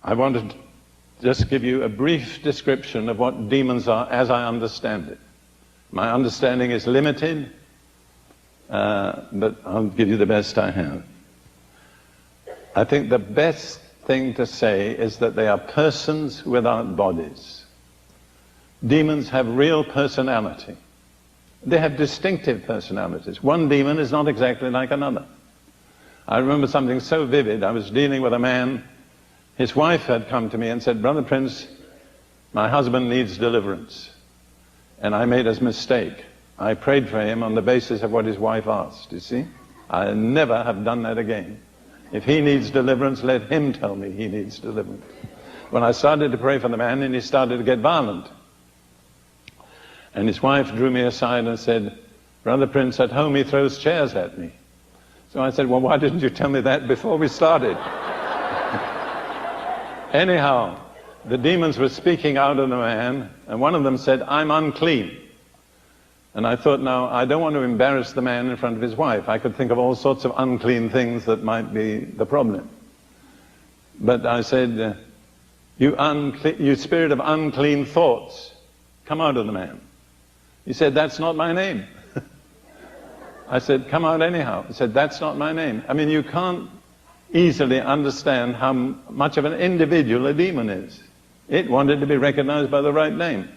I wanted to just give you a brief description of what demons are as I understand it. My understanding is limited, but I'll give you the best I have. I think the best thing to say is that they are persons without bodies. Demons have real personality. They have distinctive personalities. One demon is not exactly like another. I remember something so vivid. I was dealing with a man. His wife had come to me and said, "Brother Prince, my husband needs deliverance." And I made a mistake. I prayed for him on the basis of what his wife asked, you see. I never have done that again. If he needs deliverance, let him tell me he needs deliverance. When I started to pray for the man, and he started to get violent. And his wife drew me aside and said, "Brother Prince, at home he throws chairs at me." So I said, "Well, why didn't you tell me that before we started?" Anyhow, the demons were speaking out of the man, and one of them said, "I'm unclean." And I thought, now, I don't want to embarrass the man in front of his wife. I could think of all sorts of unclean things that might be the problem. But I said, you spirit of unclean thoughts, come out of the man." He said, "That's not my name." I said, "Come out anyhow." He said, "That's not my name." I mean, you can't easily understand how much of an individual a demon is. It wanted to be recognized by the right name.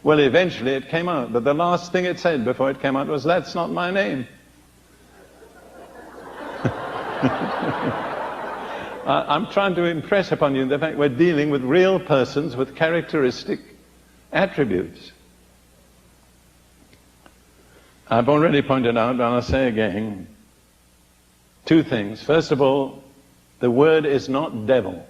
Well, eventually it came out, but the last thing it said before it came out was, "That's not my name." I'm trying to impress upon you the fact we're dealing with real persons with characteristic attributes. I've already pointed out, and I'll say again, two things. First of all, the word is not devil.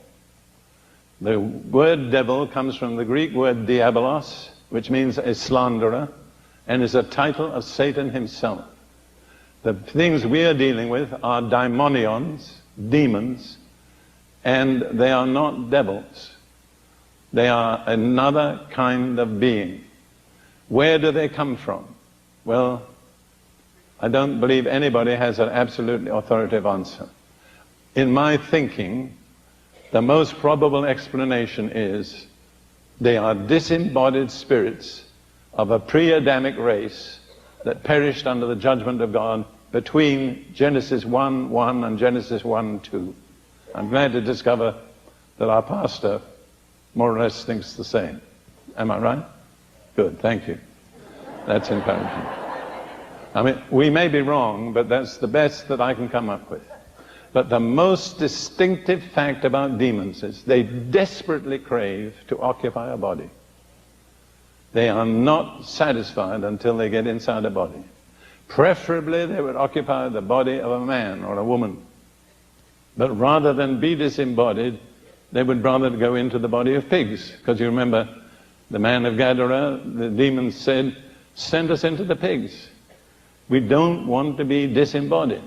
The word devil comes from the Greek word diabolos, which means a slanderer, and is a title of Satan himself. The things we are dealing with are daimonions, demons, and they are not devils. They are another kind of being. Where do they come from? Well, I don't believe anybody has an absolutely authoritative answer. In my thinking, the most probable explanation is they are disembodied spirits of a pre-Adamic race that perished under the judgment of God between Genesis 1:1 and Genesis 1:2. I'm glad to discover that our pastor more or less thinks the same. Am I right? Good, thank you. That's encouraging. I mean, we may be wrong, but that's the best that I can come up with. But the most distinctive fact about demons is they desperately crave to occupy a body. They are not satisfied until they get inside a body. Preferably they would occupy the body of a man or a woman. But rather than be disembodied, they would rather go into the body of pigs. Because you remember, the man of Gadara, the demons said, "Send us into the pigs. We don't want to be disembodied."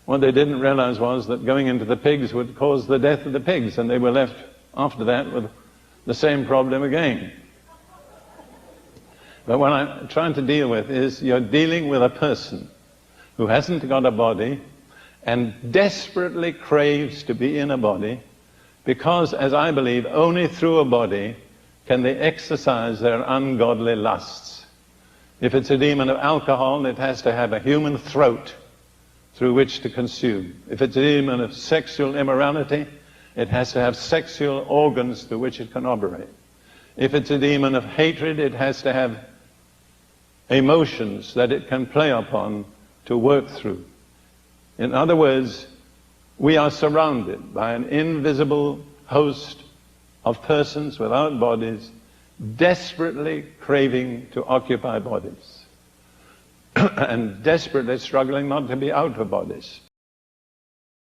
What they didn't realize was that going into the pigs would cause the death of the pigs, and they were left after that with the same problem again. But what I'm trying to deal with is you're dealing with a person who hasn't got a body and desperately craves to be in a body because, as I believe, only through a body can they exercise their ungodly lusts. If it's a demon of alcohol, it has to have a human throat through which to consume. If it's a demon of sexual immorality, it has to have sexual organs through which it can operate. If it's a demon of hatred, it has to have emotions that it can play upon to work through. In other words, we are surrounded by an invisible host of persons without bodies, desperately craving to occupy bodies and desperately struggling not to be out of bodies.